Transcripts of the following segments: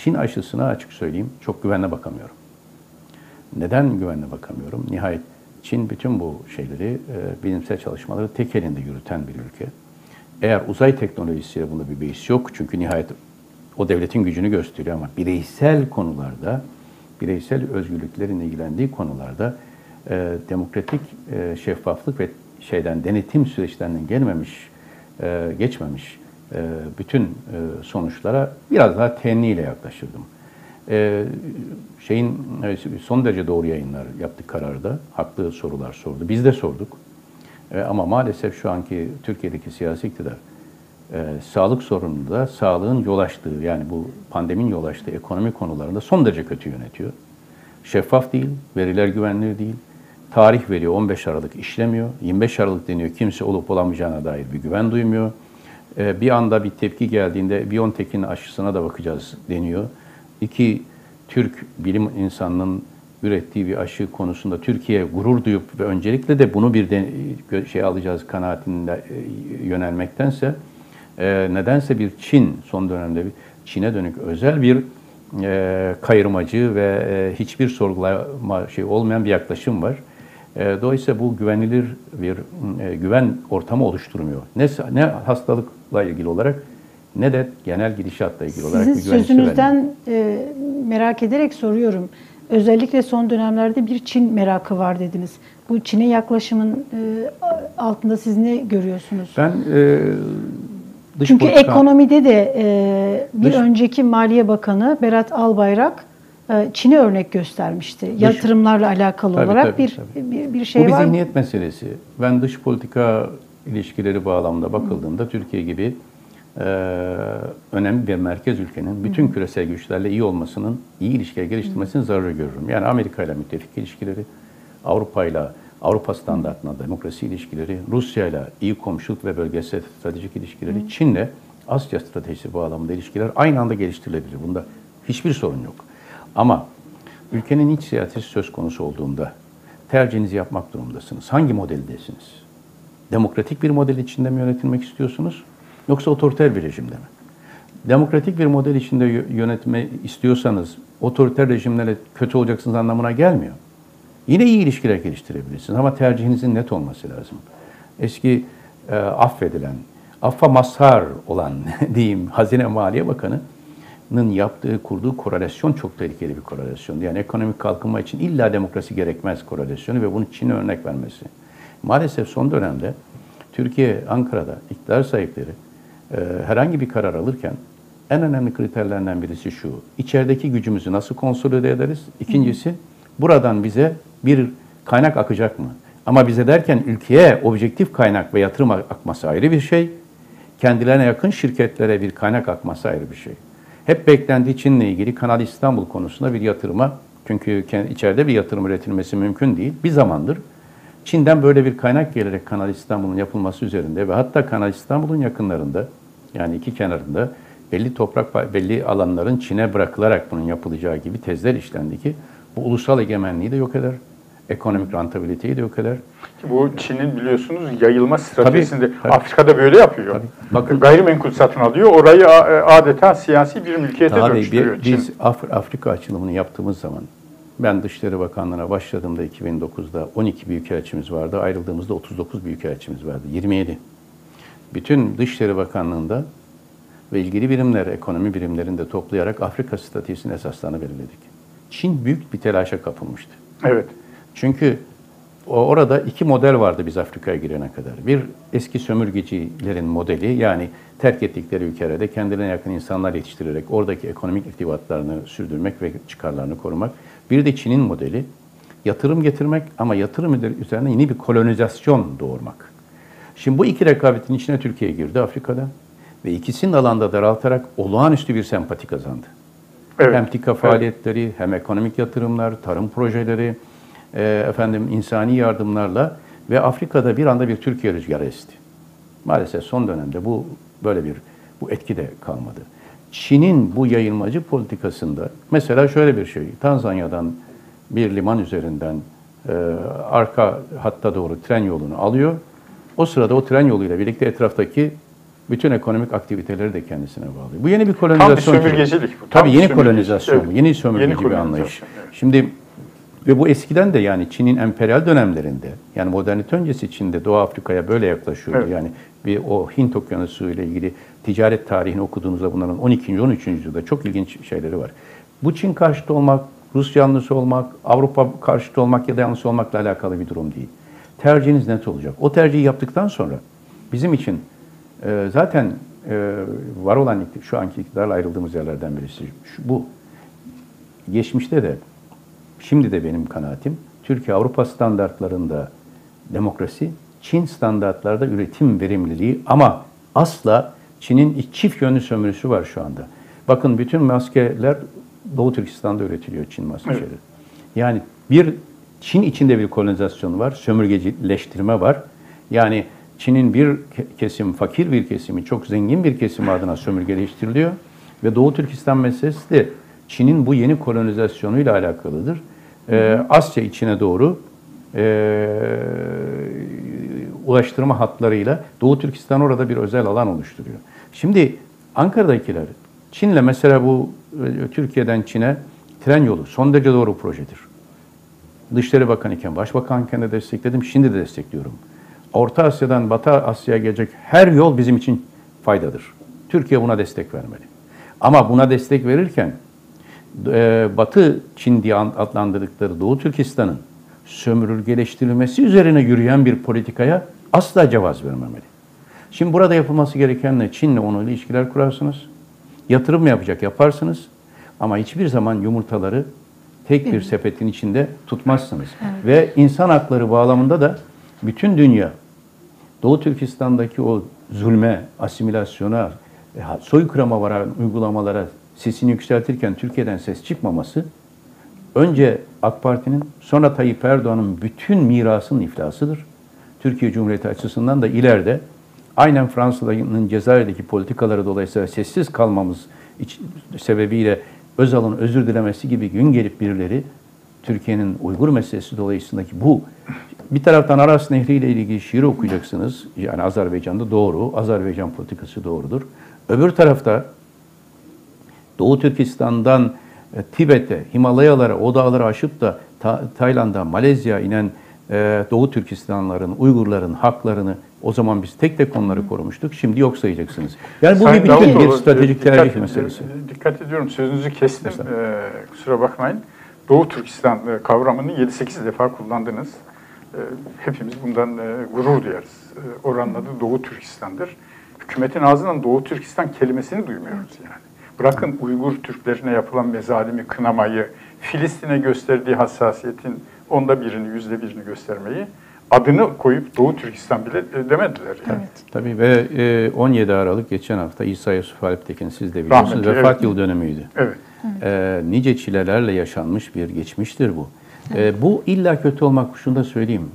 Çin aşısına açık söyleyeyim çok güvenle bakamıyorum. Neden güvenle bakamıyorum? Nihayet Çin bütün bu şeyleri, bilimsel çalışmaları tek elinde yürüten bir ülke. Eğer uzay teknolojisiyle bunda bir beis yok, çünkü nihayet o devletin gücünü gösteriyor, ama bireysel konularda, bireysel özgürlüklerin ilgilendiği konularda demokratik şeffaflık ve denetim süreçlerinden geçmemiş bütün sonuçlara biraz daha tenniyle yaklaşırdım. Son derece doğru yayınlar yaptık kararda. Haklı sorular sordu. Biz de sorduk. Ama maalesef şu anki Türkiye'deki siyasi iktidar sağlık sorununda sağlığın yol açtığı, yani bu pandeminin yol açtığı ekonomi konularında son derece kötü yönetiyor. Şeffaf değil, veriler güvenilir değil. Tarih veriyor, 15 Aralık işlemiyor. 25 Aralık deniyor, kimse olup olamayacağına dair bir güven duymuyor. Bir anda bir tepki geldiğinde BioNTech'in aşısına da bakacağız deniyor. İki Türk bilim insanının ürettiği bir aşı konusunda Türkiye gurur duyup ve öncelikle de bunu bir alacağız kanaatinde yönelmektense nedense bir Çin, son dönemde bir Çin'e dönük özel bir kayırmacı ve hiçbir sorgulama olmayan bir yaklaşım var. Dolayısıyla bu güvenilir bir güven ortamı oluşturmuyor. Ne hastalıkla ilgili olarak ne de genel gidişatla ilgili olarak bir güven Sizin sözünüzden merak ederek soruyorum. Özellikle son dönemlerde bir Çin merakı var dediniz. Bu Çin'e yaklaşımın altında siz ne görüyorsunuz? Ben Çünkü ekonomide de önceki Maliye Bakanı Berat Albayrak Çin'e örnek göstermişti. Yatırımlarla alakalı olarak bir şey var. Bu bir zihniyet meselesi. Ben dış politika ilişkileri bağlamında bakıldığında Türkiye gibi önemli bir merkez ülkenin bütün küresel güçlerle iyi olmasının, iyi ilişkiler geliştirmesinin zararı görürüm. Yani Amerika ile müttefik ilişkileri, Avrupa standartına demokrasi ilişkileri, Rusya ile iyi komşuluk ve bölgesel stratejik ilişkileri, Çin'le Asya stratejisi bağlamında ilişkiler aynı anda geliştirilebilir. Bunda hiçbir sorun yok. Ama ülkenin iç siyaseti söz konusu olduğunda tercihinizi yapmak durumundasınız. Hangi modeldesiniz? Demokratik bir model içinde mi yönetilmek istiyorsunuz? Yoksa otoriter bir rejimde mi? Demokratik bir model içinde yönetme istiyorsanız otoriter rejimlere kötü olacaksınız anlamına gelmiyor. Yine iyi ilişkiler geliştirebilirsiniz ama tercihinizin net olması lazım. Eski affa mazhar olan diyeyim Hazine Maliye Bakanı'nın kurduğu korelasyon çok tehlikeli bir korelasyon. Yani ekonomik kalkınma için illa demokrasi gerekmez korelasyonu ve bunu Çin'e örnek vermesi. Maalesef son dönemde Türkiye, Ankara'da iktidar sahipleri herhangi bir karar alırken en önemli kriterlerden birisi şu: İçerideki gücümüzü nasıl konsolide ederiz? İkincisi, buradan bize bir kaynak akacak mı? Ama bize derken ülkeye objektif kaynak ve yatırım akması ayrı bir şey. Kendilerine yakın şirketlere bir kaynak akması ayrı bir şey. Hep beklendiği Çin'le ilgili Kanal İstanbul konusunda bir yatırıma, çünkü içeride bir yatırım üretilmesi mümkün değil. Bir zamandır Çin'den böyle bir kaynak gelerek Kanal İstanbul'un yapılması üzerinde ve hatta Kanal İstanbul'un yakınlarında, yani iki kenarında belli alanların Çin'e bırakılarak bunun yapılacağı gibi tezler işlendi ki bu ulusal egemenliği de yok eder, ekonomik rentabiliteyi de yok eder. Bu Çin'in biliyorsunuz yayılma stratejisinde Afrika'da böyle yapıyor. Tabii. Bakın, gayrimenkul satın alıyor, orayı adeta siyasi bir mülkiyete dönüştürüyor. Biz Afrika açılımını yaptığımız zaman, ben Dışişleri Bakanlığı'na başladığımda 2009'da 12 büyükelçimiz vardı, ayrıldığımızda 39 büyükelçimiz vardı, 27. Bütün Dışişleri Bakanlığı'nda ve ilgili birimler, ekonomi birimlerini de toplayarak Afrika stratejisinin esaslarını belirledik. Çin büyük bir telaşa kapılmıştı. Evet. Çünkü orada iki model vardı biz Afrika'ya girene kadar. Bir, eski sömürgecilerin modeli, yani terk ettikleri ülkelerde kendilerine yakın insanlar yetiştirerek oradaki ekonomik irtibatlarını sürdürmek ve çıkarlarını korumak. Bir de Çin'in modeli, yatırım getirmek ama yatırım üzerine yeni bir kolonizasyon doğurmak. Şimdi bu iki rekabetin içine Türkiye girdi Afrika'da ve ikisinin alanda daraltarak olağanüstü bir sempati kazandı. Evet. Hem TİKA faaliyetleri, hem ekonomik yatırımlar, tarım projeleri, insani yardımlarla ve Afrika'da bir anda bir Türkiye rüzgarı esti. Maalesef son dönemde bu etki de kalmadı. Çin'in bu yayılmacı politikasında mesela şöyle bir şey: Tanzanya'dan bir liman üzerinden arka hatta doğru tren yolunu alıyor. O sırada o tren yoluyla birlikte etraftaki Bütün ekonomik aktiviteleri de kendisine bağlıyor. Bu yeni bir kolonizasyon. Tam bir sömürgecilik bu. Tabii yeni kolonizasyon, evet. Yeni sömürgeci bir anlayış. Evet. Şimdi ve bu eskiden de yani Çin'in emperyal dönemlerinde, yani modernite öncesi Çin'de Doğu Afrika'ya böyle yaklaşıyordu. Evet. Yani bir o Hint Okyanusu ile ilgili ticaret tarihini okuduğunuzda bunların 12. 13. yüzyılda çok ilginç şeyleri var. Bu Çin karşıtı olmak, Rus yanlısı olmak, Avrupa karşıtı olmak ya da yanlısı olmakla alakalı bir durum değil. Tercihiniz net olacak. O tercihi yaptıktan sonra bizim için zaten var olan şu anki iktidarla ayrıldığımız yerlerden birisi bu. Geçmişte de, şimdi de benim kanaatim, Türkiye Avrupa standartlarında demokrasi, Çin standartlarda üretim verimliliği ama asla Çin'in çift yönlü sömürüsü var şu anda. Bakın bütün maskeler Doğu Türkistan'da üretiliyor, Çin maskeleri. Evet. Yani bir Çin içinde bir kolonizasyon var, sömürgecileştirme var. Yani Çin'in bir kesim, fakir bir kesimi, çok zengin bir kesimi adına sömürgeleştiriliyor. Ve Doğu Türkistan meselesi de Çin'in bu yeni kolonizasyonuyla alakalıdır. Asya içine doğru ulaştırma hatlarıyla Doğu Türkistan orada bir özel alan oluşturuyor. Şimdi Ankara'dakiler, Çin'le mesela bu Türkiye'den Çin'e tren yolu son derece doğru projedir. Dışişleri Bakanı iken, Başbakanken de destekledim, şimdi de destekliyorum. Orta Asya'dan Batı Asya'ya gelecek her yol bizim için faydadır. Türkiye buna destek vermeli. Ama buna destek verirken Batı Çin diye adlandırdıkları Doğu Türkistan'ın sömürgeleştirilmesi üzerine yürüyen bir politikaya asla cevaz vermemeli. Şimdi burada yapılması gereken ne? Çin'le onunla ilişkiler kurarsınız. Yatırım mı yapacak? Yaparsınız. Ama hiçbir zaman yumurtaları tek bir sepetin içinde tutmazsınız. Evet. Ve insan hakları bağlamında da bütün dünya Doğu Türkistan'daki o zulme, asimilasyona, soykırıma varan uygulamalara sesini yükseltirken Türkiye'den ses çıkmaması önce AK Parti'nin sonra Tayyip Erdoğan'ın bütün mirasının iflasıdır. Türkiye Cumhuriyeti açısından da ileride aynen Fransa'nın Cezayir'deki politikaları dolayısıyla sessiz kalmamız sebebiyle Özal'ın özür dilemesi gibi gün gelip birileri Türkiye'nin Uygur meselesi dolayısındaki bu bir taraftan Aras Nehri ile ilgili şiir okuyacaksınız. Yani Azerbaycan'da doğru, Azerbaycan politikası doğrudur. Öbür tarafta Doğu Türkistan'dan Tibet'e, Himalayalara, o dağları aşıp da Tayland'a, Malezya'ya inen Doğu Türkistanlıların, Uygurların haklarını o zaman biz tek tek onları korumuştuk. Şimdi yok sayacaksınız. Yani bu Sayın bir bütün bir stratejik tercih meselesi. Dikkat ediyorum, sözünüzü kestim. Kusura bakmayın. Doğu Türkistan kavramını 7-8 defa kullandınız. Hepimiz bundan gurur duyarız. Oranın adı Doğu Türkistan'dır. Hükümetin ağzından Doğu Türkistan kelimesini duymuyoruz yani. Bırakın Uygur Türklerine yapılan mezalimi kınamayı, Filistin'e gösterdiği hassasiyetin %1'ini göstermeyi, adını koyup Doğu Türkistan bile demediler. Yani. Evet. Tabii ve 17 Aralık geçen hafta İsa Yusuf Alptekin, siz de biliyorsunuz, vefat yıl dönümüydü. Evet. Nice çilelerle yaşanmış bir geçmiştir bu. Bu illa kötü olmak, şunu da söyleyeyim.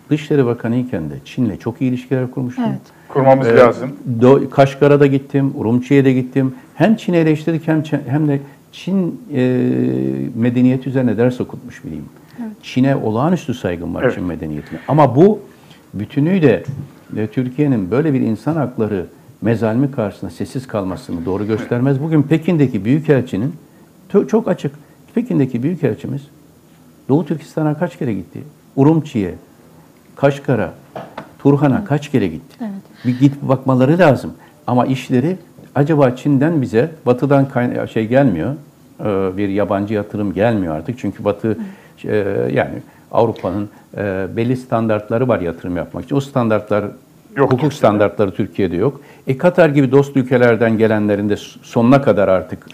Dışişleri Bakanı iken de Çin'le çok iyi ilişkiler kurmuştum. Evet. Kurmamız lazım. Kaşgar'a da gittim, Urumçi'ye de gittim. Hem Çin'i eleştirdik hem de Çin medeniyeti üzerine ders okutmuş biriyim. Evet. Çin'e olağanüstü saygım var, evet. Çin medeniyetine. Ama bu bütünüyle Türkiye'nin böyle bir insan hakları mezalimi karşısında sessiz kalmasını doğru göstermez. Bugün Pekin'deki Büyükelçinin çok açık. Pekin'deki Büyükelçimiz Doğu Türkistan'a kaç kere gitti? Urumçi'ye, Kaşgar'a, Turhan'a kaç kere gitti? Evet. Bir gidip bakmaları lazım. Ama işleri acaba Çin'den bize, Batı'dan gelmiyor, bir yabancı yatırım gelmiyor artık. Çünkü Batı, yani Avrupa'nın belli standartları var yatırım yapmak için. O standartlar, yok, hukuk standartları Türkiye'de yok. Katar gibi dost ülkelerden gelenlerin de sonuna kadar artık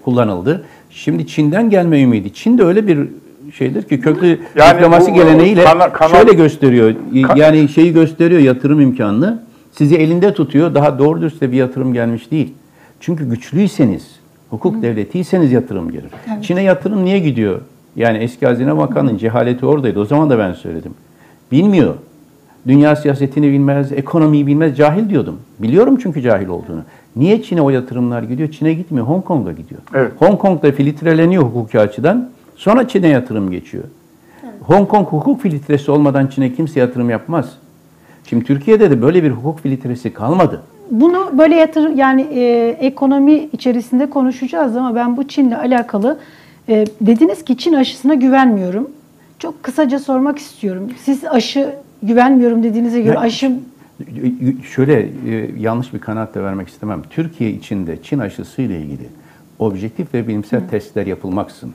kullanıldı. Şimdi Çin'den gelme ümidi. Çin de öyle bir şeydir ki köklü diplomasi geleneğiyle şöyle gösteriyor. Yani şeyi gösteriyor, yatırım imkanını. Sizi elinde tutuyor. Daha doğru dürüst bir yatırım gelmiş değil. Çünkü güçlüyseniz, hukuk devletiyseniz yatırım gelir. Evet. Çin'e yatırım niye gidiyor? Yani eski Hazine Bakanı'nın cehaleti oradaydı. O zaman da ben söyledim. Bilmiyor. Dünya siyasetini bilmez, ekonomiyi bilmez, cahil diyordum. Biliyorum çünkü cahil olduğunu. Niye Çin'e o yatırımlar gidiyor? Çin'e gitmiyor, Hong Kong'a gidiyor. Evet. Hong Kong'da filtreleniyor hukuki açıdan. Sonra Çin'e yatırım geçiyor. Evet. Hong Kong hukuk filtresi olmadan Çin'e kimse yatırım yapmaz. Şimdi Türkiye'de de böyle bir hukuk filtresi kalmadı. bunu böyle yani ekonomi içerisinde konuşacağız ama ben bu Çin'le alakalı dediniz ki Çin aşısına güvenmiyorum. Çok kısaca sormak istiyorum. Siz aşı güvenmiyorum dediğinize göre aşı... Şöyle yanlış bir kanaat da vermek istemem. Türkiye içinde Çin aşısı ile ilgili objektif ve bilimsel testler yapılmaksın.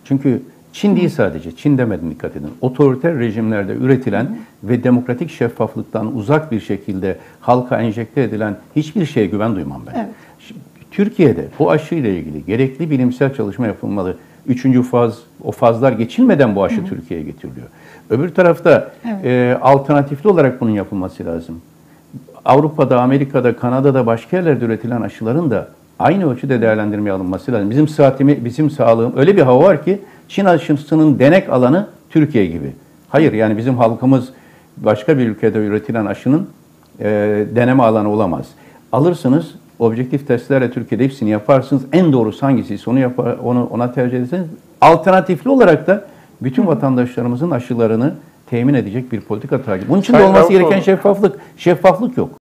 Çünkü Çin değil sadece, Çin demedim dikkat edin. Otoriter rejimlerde üretilen ve demokratik şeffaflıktan uzak bir şekilde halka enjekte edilen hiçbir şeye güven duymam ben. Evet. Şimdi, Türkiye'de bu aşı ile ilgili gerekli bilimsel çalışma yapılmalı. Üçüncü faz, o fazlar geçilmeden bu aşı Türkiye'ye getiriliyor. Öbür tarafta alternatifli olarak bunun yapılması lazım. Avrupa'da, Amerika'da, Kanada'da başka yerlerde üretilen aşıların da aynı ölçüde değerlendirmeye alınması lazım. Bizim sağlığım öyle bir hava var ki Çin aşısının denek alanı Türkiye gibi. Hayır, yani bizim halkımız başka bir ülkede üretilen aşının deneme alanı olamaz. Alırsınız, objektif testlerle Türkiye'de hepsini yaparsınız. En doğrusu hangisiyse ona tercih ederseniz. Alternatifli olarak da bütün vatandaşlarımızın aşılarını temin edecek bir politika takip. Bunun için de olması gereken şeffaflık yok.